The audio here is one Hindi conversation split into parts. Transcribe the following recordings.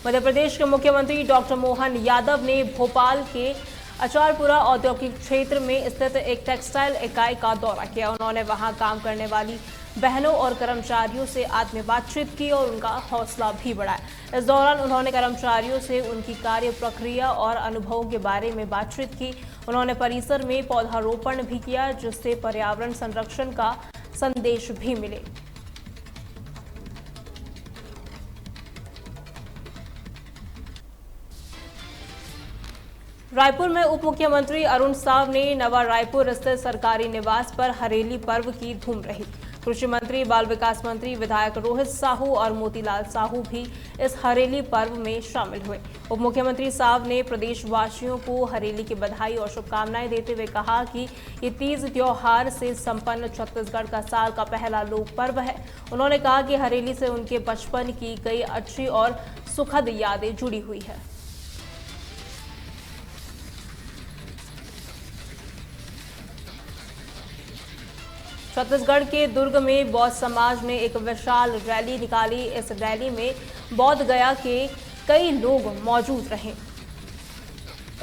मध्य प्रदेश के मुख्यमंत्री डॉक्टर मोहन यादव ने भोपाल के अचारपुरा औद्योगिक क्षेत्र में स्थित एक टेक्सटाइल इकाई का दौरा किया। उन्होंने वहां काम करने वाली बहनों और कर्मचारियों से आज में बातचीत की और उनका हौसला भी बढ़ाया। इस दौरान उन्होंने कर्मचारियों से उनकी कार्य प्रक्रिया और अनुभवों के बारे में बातचीत की। उन्होंने परिसर में पौधारोपण भी किया, जिससे पर्यावरण संरक्षण का संदेश भी मिले। रायपुर में उप मुख्यमंत्री अरुण साव ने नवा रायपुर स्थित सरकारी निवास पर हरेली पर्व की धूम रही। कृषि मंत्री, बाल विकास मंत्री, विधायक रोहित साहू और मोतीलाल साहू भी इस हरेली पर्व में शामिल हुए। उप मुख्यमंत्री साव ने प्रदेशवासियों को हरेली की बधाई और शुभकामनाएं देते हुए कहा कि ये तीज त्योहार से संपन्न छत्तीसगढ़ का साल का पहला लोक पर्व है। उन्होंने कहा कि हरेली से उनके बचपन की कई अच्छी और सुखद यादें जुड़ी हुई है। छत्तीसगढ़ के दुर्ग में बौद्ध समाज ने एक विशाल रैली निकाली। इस रैली में बौद्ध गया के कई लोग मौजूद रहे।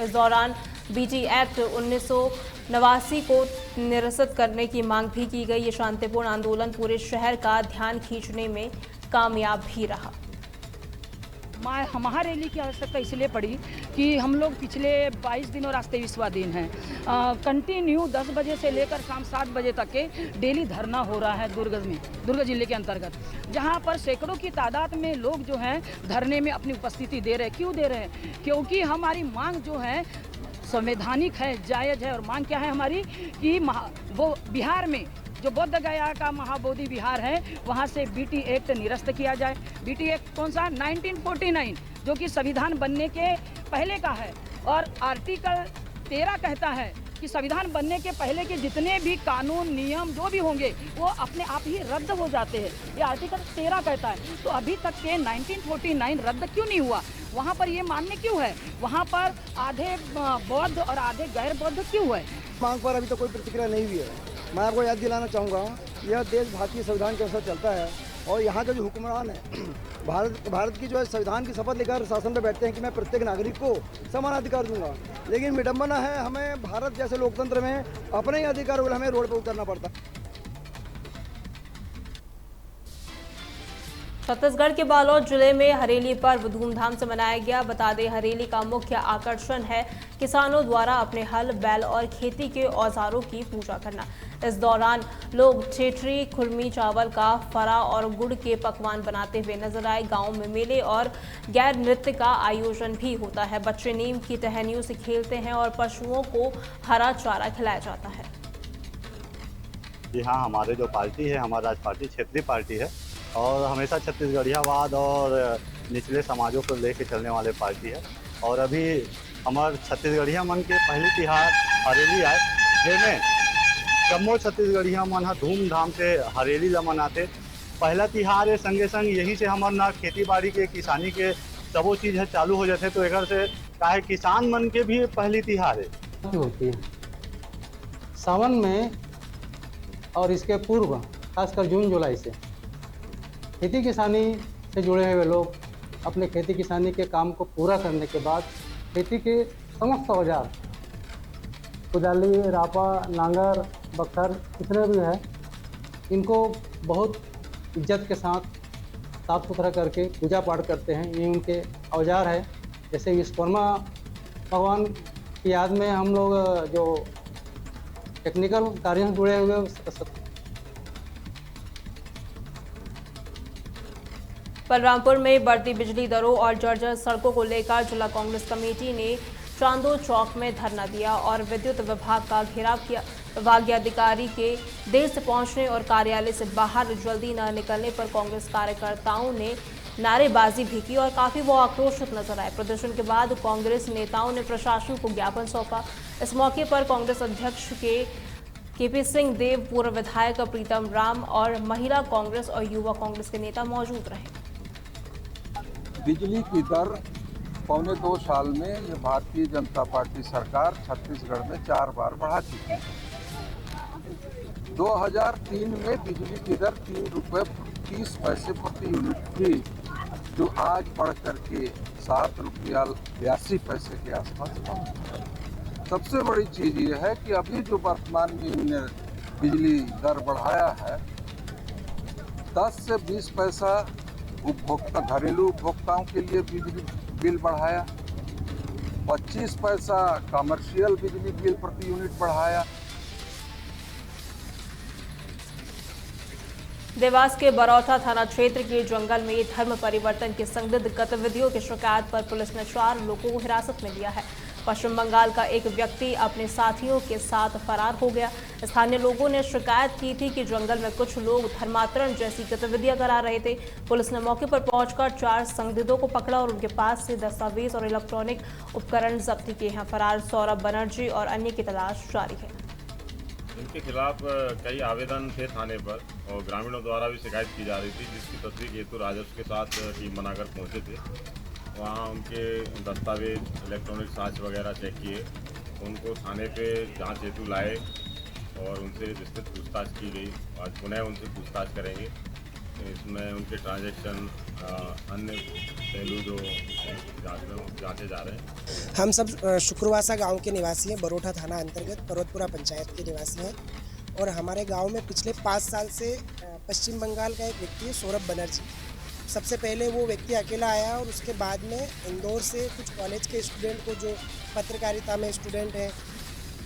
इस दौरान बीटी एक्ट 1989 को निरस्त करने की मांग भी की गई। ये शांतिपूर्ण आंदोलन पूरे शहर का ध्यान खींचने में कामयाब भी रहा। हमारे रैली की आवश्यकता इसलिए पड़ी कि हम लोग पिछले 22 दिन और आज 23वां दिन है कंटिन्यू 10 बजे से लेकर शाम 7 बजे तक के डेली धरना हो रहा है दुर्ग जिले के अंतर्गत, जहां पर सैकड़ों की तादाद में लोग जो हैं धरने में अपनी उपस्थिति दे रहे हैं। क्यों दे रहे हैं? क्योंकि हमारी मांग जो है संवैधानिक है, जायज़ है। और मांग क्या है हमारी कि वो बिहार में जो बौद्ध गया का महाबोधि विहार है वहां से बीटी एक्ट निरस्त किया जाए। बीटी एक्ट कौन सा? 1949, जो कि संविधान बनने के पहले का है। और आर्टिकल 13 कहता है कि संविधान बनने के पहले के जितने भी कानून नियम जो भी होंगे वो अपने आप ही रद्द हो जाते हैं। ये आर्टिकल 13 कहता है। तो अभी तक के 1949 रद्द क्यों नहीं हुआ? वहाँ पर ये मान्य क्यों है? वहाँ पर आधे बौद्ध और आधे गैर बौद्ध क्यों है? मांग पर अभी तो कोई प्रतिक्रिया नहीं हुई है। मैं आपको याद दिलाना चाहूँगा, यह देश भारतीय संविधान के अनुसार चलता है और यहाँ का जो हुक्मरान है भारत की जो है संविधान की शपथ लेकर शासन पर बैठते हैं कि मैं प्रत्येक नागरिक को समान अधिकार दूंगा। लेकिन विडंबना है, हमें भारत जैसे लोकतंत्र में अपने ही अधिकार को हमें रोड पर उतरना पड़ता है। छत्तीसगढ़ के बालोद जिले में हरेली पर्व धूमधाम से मनाया गया। बता दें, हरेली का मुख्य आकर्षण है किसानों द्वारा अपने हल, बैल और खेती के औजारों की पूजा करना। इस दौरान लोग ठेठरी, खुरमी, चावल का फरा और गुड़ के पकवान बनाते हुए नजर आए। गांव में मेले और गैर नृत्य का आयोजन भी होता है। बच्चे नीम की टहनियों से खेलते हैं और पशुओं को हरा चारा खिलाया जाता है। जी हाँ, हमारे जो पार्टी है, हमारा राज पार्टी क्षेत्रीय पार्टी है और हमेशा छत्तीसगढ़ियावाद और निचले समाजों को लेकर चलने वाले पार्टी है। और अभी हमारे छत्तीसगढ़िया मन के पहली तिहार हरेली आए, जिसमें जम्मो छत्तीसगढ़िया मन धूमधाम से हरेली ला मनाते। पहला तिहार है, संगे संग यही से हमार ना खेती बाड़ी के, किसानी के सबो चीज़ है चालू हो जाते। तो एक से काहे किसान मन के भी पहली तिहार है होती है सावन में और इसके पूर्व खासकर जून जुलाई से खेती किसानी से जुड़े हुए लोग अपने खेती किसानी के काम को पूरा करने के बाद खेती के समस्त औजार, कुदाली, रापा, नांगर, बख्तर, जितने भी है, इनको बहुत इज्जत के साथ साफ सुथरा करके पूजा पाठ करते हैं। ये उनके औजार है। जैसे विश्वकर्मा भगवान की याद में हम लोग जो टेक्निकल कार्यों से जुड़े हुए बलरामपुर में बढ़ती बिजली दरों और जर्जर सड़कों को लेकर जिला कांग्रेस कमेटी ने चांदो चौक में धरना दिया और विद्युत विभाग का घेराव किया। विभागीय अधिकारी के देर से पहुंचने और कार्यालय से बाहर जल्दी न निकलने पर कांग्रेस कार्यकर्ताओं ने नारेबाजी भी की और काफी वो आक्रोशित नजर आए। प्रदर्शन के बाद कांग्रेस नेताओं ने प्रशासन को ज्ञापन सौंपा। इस मौके पर कांग्रेस अध्यक्ष केपी सिंह देव, पूर्व विधायक प्रीतम राम और महिला कांग्रेस और युवा कांग्रेस के नेता मौजूद रहे। बिजली की दर पौने 2 साल में ये भारतीय जनता पार्टी सरकार छत्तीसगढ़ में 4 बार बढ़ा चुकी है। 2003 में बिजली की दर 3 रुपये 30 पैसे प्रति यूनिट थी। जो आज बढ़ करके 7 रुपया 82 पैसे के आसपास पहुँच गया। सबसे बड़ी चीज़ ये है कि अभी जो वर्तमान में इन्होंने बिजली दर बढ़ाया है, 10 से 20 पैसा उपभोक्ता घरेलू उपभोक्ताओं के लिए बिजली बिल बढ़ाया, 25 पैसा कमर्शियल बिजली बिल प्रति यूनिट बढ़ाया। देवास के बरौठा थाना क्षेत्र के जंगल में धर्म परिवर्तन की संदिग्ध गतिविधियों की शिकायत पर पुलिस ने 4 लोगों को हिरासत में लिया है। पश्चिम बंगाल का एक व्यक्ति अपने साथियों के साथ फरार हो गया। स्थानीय लोगों ने शिकायत की थी कि जंगल में कुछ लोग धर्मांतरण जैसी गतिविधियां करा रहे थे। पुलिस ने मौके पर पहुंचकर 4 संदिग्धों को पकड़ा और उनके पास से दस्तावेज और इलेक्ट्रॉनिक उपकरण जब्त किए हैं। फरार सौरभ बनर्जी और अन्य की तलाश जारी है। इनके खिलाफ कई आवेदन थे थाने पर और ग्रामीणों द्वारा भी शिकायत की जा रही थी, जिसकी तस्दीक हेतु राजस्व के साथ टीम बनाकर पहुंचे थे। वहां उनके दस्तावेज, इलेक्ट्रॉनिक साक्ष्य वगैरह चेक किए, उनको थाने पे जांच हेतु लाए और उनसे विस्तृत पूछताछ की गई। आज पुनः उनसे पूछताछ करेंगे। इसमें उनके ट्रांजैक्शन, अन्य पहलू जो जांचे जा रहे हैं। हम सब शुक्रवासा गांव के निवासी हैं। बरौठा थाना अंतर्गत पर्वतपुरा पंचायत के निवासी हैं और हमारे गांव में पिछले 5 साल से पश्चिम बंगाल का एक व्यक्ति है, सौरभ बनर्जी। सबसे पहले वो व्यक्ति अकेला आया और उसके बाद में इंदौर से कुछ कॉलेज के स्टूडेंट को, जो पत्रकारिता में स्टूडेंट है,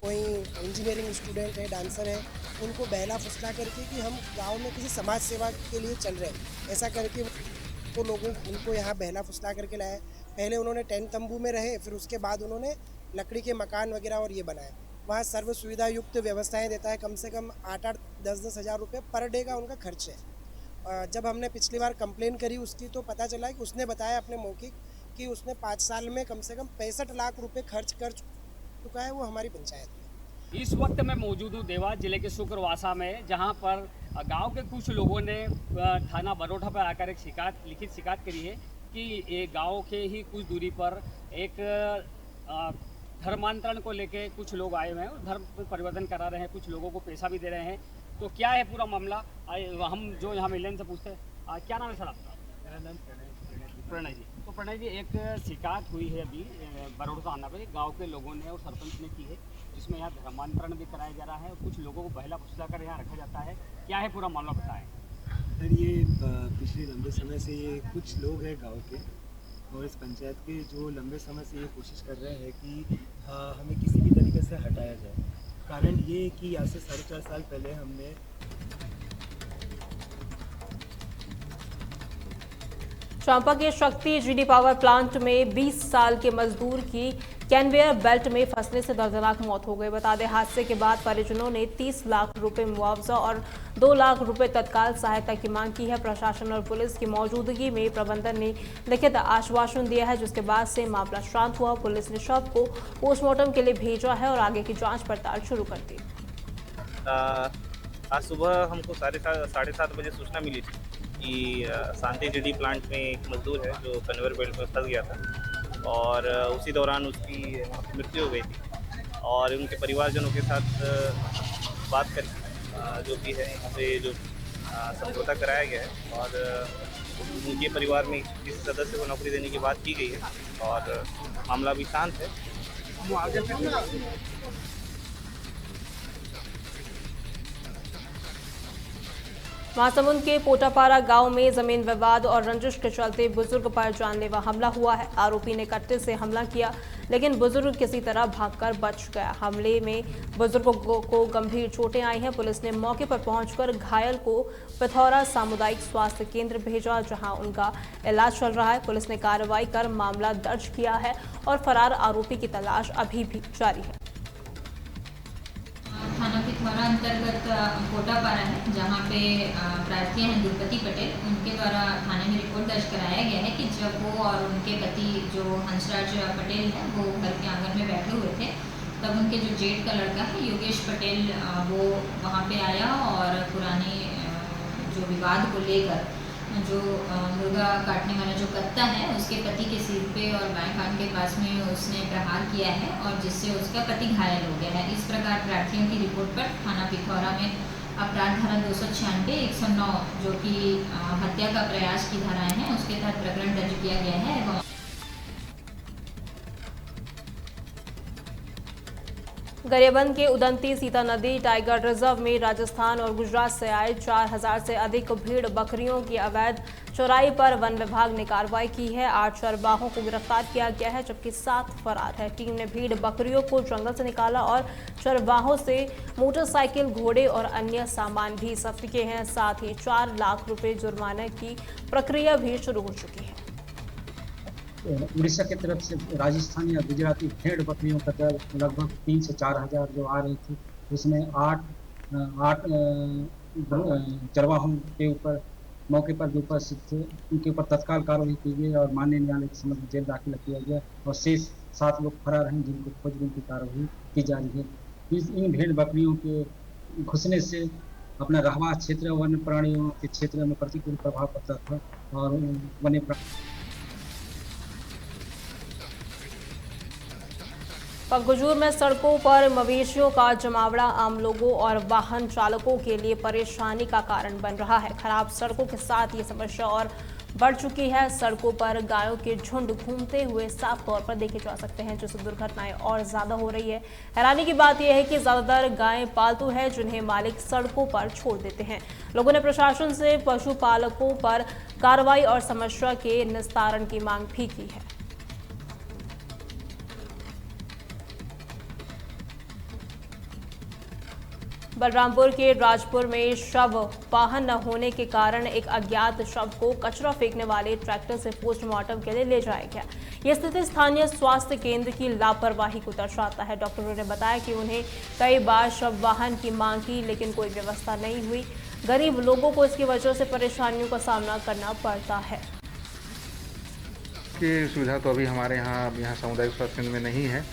कोई इंजीनियरिंग स्टूडेंट है, डांसर है, उनको बहला फुसला करके कि हम गांव में किसी समाज सेवा के लिए चल रहे हैं, ऐसा करके वो लोगों उनको यहाँ बहला फुसला करके लाया। पहले उन्होंने टेंट तंबू में रहे, फिर उसके बाद उन्होंने लकड़ी के मकान वगैरह और ये बनाए। वहाँ सर्व सुविधा युक्त व्यवस्थाएँ देता है। कम से कम 8-8, 10-10 हज़ार रुपये पर डे का उनका खर्च है। जब हमने पिछली बार कंप्लेन करी उसकी, तो पता चला कि उसने बताया अपने मौखिक कि उसने 5 साल में कम से कम 65 लाख रुपए खर्च कर चुका है वो हमारी पंचायत में। इस वक्त मैं मौजूद हूँ देवास जिले के शुक्रवासा में, जहाँ पर गांव के कुछ लोगों ने थाना बरौठा पर आकर एक लिखित शिकायत करी है कि ये गांव के ही कुछ दूरी पर एक धर्मांतरण को लेके कुछ लोग आए हुए हैं और धर्म परिवर्तन करा रहे हैं, कुछ लोगों को पैसा भी दे रहे हैं। तो क्या है पूरा मामला, हम जो यहाँ मिलन से पूछते हैं। क्या नाम है सर आपका? मेरा नाम प्रणय जी। तो प्रणय जी, एक शिकायत हुई है अभी बरौठा थाना पे, गांव के लोगों ने और सरपंच ने की है, जिसमें यहाँ धर्मांतरण भी कराया जा रहा है और कुछ लोगों को बहला फुसला कर यहाँ रखा जाता है। क्या है पूरा मामला, बताएं सर। ये पिछले लंबे समय से ये कुछ लोग हैं गांव के और इस पंचायत के, जो लंबे समय से ये कोशिश कर रहे हैं कि हमें किसी भी तरीके से हटाया जाए। कारण ये कि आज से 4.5 साल पहले हमने चांपा के शक्ति जीडी पावर प्लांट में 20 साल के मजदूर की कन्वेयर बेल्ट में फंसने से दर्दनाक मौत हो गई। बता दें, हादसे के बाद परिजनों ने 30 लाख रुपए मुआवजा और 2 लाख रुपए तत्काल सहायता की मांग की है। प्रशासन और पुलिस की मौजूदगी में प्रबंधन ने लिखित आश्वासन दिया है, जिसके बाद से मामला शांत हुआ। पुलिस ने शव को पोस्टमार्टम के लिए भेजा है और आगे की जाँच पड़ताल शुरू कर दी। आज सुबह हमको 7:30 बजे सूचना मिली थी कि शांति जीडी प्लांट में एक मजदूर है जो कन्वेयर बेल्ट में फंस गया था और उसी दौरान उसकी मृत्यु हो गई थी। और उनके परिवारजनों के साथ बात करके जो भी है यहाँ पे जो समझौता कराया गया है और उनके परिवार में किसी सदस्य को नौकरी देने की बात की गई है और मामला भी शांत है। महासमुंद के पोटापारा गांव में जमीन विवाद और रंजिश के चलते बुजुर्ग पर जानलेवा हमला हुआ है। आरोपी ने कट्टे से हमला किया, लेकिन बुजुर्ग किसी तरह भागकर बच गया। हमले में बुजुर्ग को गंभीर चोटें आई हैं। पुलिस ने मौके पर पहुंचकर घायल को पिथौरा सामुदायिक स्वास्थ्य केंद्र भेजा, जहां उनका इलाज चल रहा है। पुलिस ने कार्रवाई कर मामला दर्ज किया है और फरार आरोपी की तलाश अभी भी जारी है। थाना पिथौरा अंतर्गत पोटापारा है, जहाँ पे प्रार्थी हैं दुर्पति पटेल। उनके द्वारा थाने में रिपोर्ट दर्ज कराया गया है कि जब वो और उनके पति जो हंसराज पटेल हैं वो घर के आंगन में बैठे हुए थे, तब उनके जो जेठ का लड़का है योगेश पटेल वो वहाँ पे आया और पुराने जो विवाद को लेकर जो मुर्गा काटने वाला जो कत्ता है उसके पति के सिर पे और बाएं कान के पास में उसने प्रहार किया है और जिससे उसका पति घायल हो गया है। इस प्रकार प्रार्थियों की रिपोर्ट पर थाना पिथौरा में अपराध धारा 296, 109 जो कि हत्या का प्रयास की धाराएं हैं, उसके तहत प्रकरण दर्ज किया गया है एवं गरियाबंद के उदंती सीता नदी टाइगर रिजर्व में राजस्थान और गुजरात से आए 4000 से अधिक भेड़ बकरियों की अवैध चौराई पर वन विभाग ने कार्रवाई की है। 8 चरवाहों को गिरफ्तार किया गया है जबकि 7 फरार है। टीम ने भेड़ बकरियों को जंगल से निकाला और चरवाहों से मोटरसाइकिल, घोड़े और अन्य सामान भी जब्त किए हैं। साथ ही 4 लाख रुपए जुर्माने की प्रक्रिया भी शुरू हो चुकी है। उड़ीसा की तरफ से राजस्थानी या गुजराती भेड़ बकरियों का दर लगभग 3 से 4 हज़ार जो आ रही थी, उसमें 8 चरवाहों के ऊपर मौके पर जो उपस्थित थे उनके ऊपर तत्काल कार्रवाई की गई और माननीय न्यायालय के समक्ष जेल दाखिल किया गया और शेष 7 लोग फरार हैं जिनको खोजबीन की कार्रवाई की जा रही है। इन भेड़ बकरियों के घुसने से अपना रहवास क्षेत्र वन्य प्राणियों के क्षेत्र में प्रतिकूल प्रभाव पड़ता था और वन्य पगजूर में सड़कों पर मवेशियों का जमावड़ा आम लोगों और वाहन चालकों के लिए परेशानी का कारण बन रहा है। खराब सड़कों के साथ ये समस्या और बढ़ चुकी है। सड़कों पर गायों के झुंड घूमते हुए साफ तौर पर देखे जा सकते हैं, जिससे दुर्घटनाएं और ज्यादा हो रही है। हैरानी की बात यह है कि ज्यादातर गायें पालतू है जिन्हें मालिक सड़कों पर छोड़ देते हैं। लोगों ने प्रशासन से पशुपालकों पर कार्रवाई और समस्या के निस्तारण की मांग भी की है। बलरामपुर के राजपुर में शव वाहन न होने के कारण एक अज्ञात शव को कचरा फेंकने वाले ट्रैक्टर से पोस्टमार्टम के लिए ले जाया गया। यह स्थिति स्थानीय स्वास्थ्य केंद्र की लापरवाही को दर्शाता है। डॉक्टरों ने बताया कि उन्हें कई बार शव वाहन की मांग की लेकिन कोई व्यवस्था नहीं हुई। गरीब लोगों को इसकी वजह से परेशानियों का सामना करना पड़ता है। की सुविधा तो अभी हमारे यहाँ सामुदायिक स्वास्थ्य केंद्र में नहीं है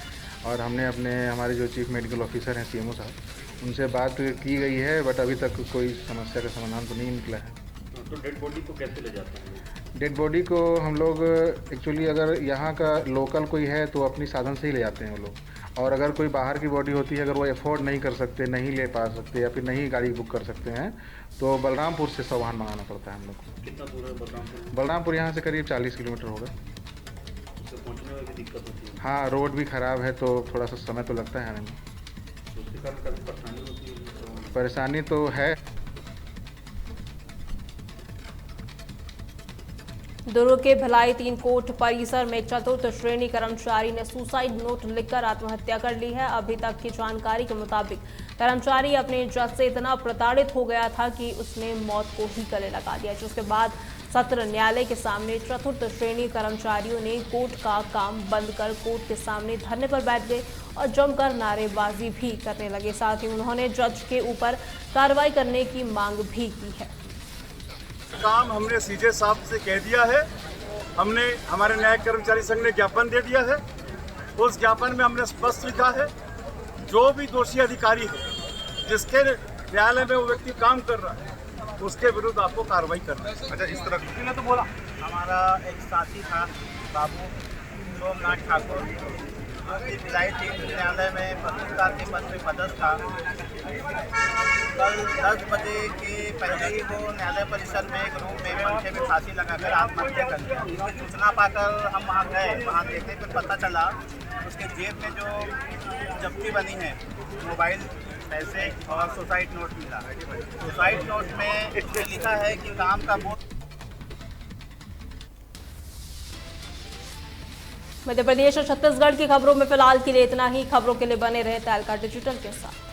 और हमने हमारे जो चीफ मेडिकल ऑफिसर हैं सीएमओ साहब उनसे बात की गई है, बट अभी तक कोई समस्या का समाधान तो नहीं निकला है। तो डेड बॉडी को कैसे ले जाते हैं? डेड बॉडी को हम लोग एक्चुअली अगर यहाँ का लोकल कोई है तो अपनी साधन से ही ले जाते हैं वो लोग, और अगर कोई बाहर की बॉडी होती है, अगर वो अफोर्ड नहीं कर सकते, नहीं ले पा सकते या फिर नहीं गाड़ी बुक कर सकते हैं तो बलरामपुर से सामान मंगाना पड़ता है हम लोग को। कितना दूर है बलरामपुर? बलरामपुर यहाँ से करीब 40 किलोमीटर होगा। उससे पहुँचने में भी दिक्कत होती है? हाँ, रोड भी ख़राब है तो थोड़ा सा समय तो लगता है आने में। उसके कारण काफ़ी परेशानी होती है? परेशानी तो है। दुर्ग के भिलाई 3 कोट परिसर में चतुर्थ श्रेणी कर्मचारी ने सुसाइड नोट लिखकर आत्महत्या कर ली है। अभी तक की जानकारी के मुताबिक कर्मचारी अपने इज्जत से इतना प्रताड़ित हो गया था कि उसने मौत को ही गले लगा दिया, जिसके बाद सत्र न्यायालय के सामने चतुर्थ श्रेणी कर्मचारियों ने कोर्ट का काम बंद कर कोर्ट के सामने धरने पर बैठ गए और जमकर नारेबाजी भी करने लगे। साथ ही उन्होंने जज के ऊपर कार्रवाई करने की मांग भी की है। काम हमने सीजे साहब से कह दिया है। हमने हमारे न्यायिक कर्मचारी संघ ने ज्ञापन दे दिया है। उस ज्ञापन में हमने स्पष्ट लिखा है जो भी दोषी अधिकारी है जिसके न्यायालय में वो व्यक्ति काम कर रहा है उसके विरुद्ध आपको कार्रवाई करना है। अच्छा, इस तरह ने तो बोला। हमारा एक साथी था बाबू सोमनाथ ठाकुर, भिलाई 3 न्यायालय में पत्रकार के पद पर पदस्थ था। कल 10 बजे के पहले ही वो न्यायालय परिसर में एक रूम में पंखे में फांसी लगाकर आत्महत्या कर लिया। इसकी सूचना पाकर हम वहाँ गए। वहाँ देखने पर पता चला उसके जेब में जो जब्ती बनी है, मोबाइल, पैसे और सुसाइड नोट मिला। सुसाइड नोट में लिखा है कि काम का बोझ। मध्य प्रदेश और छत्तीसगढ़ की खबरों में फिलहाल के लिए इतना ही। खबरों के लिए बने रहे तहलका डिजिटल के साथ।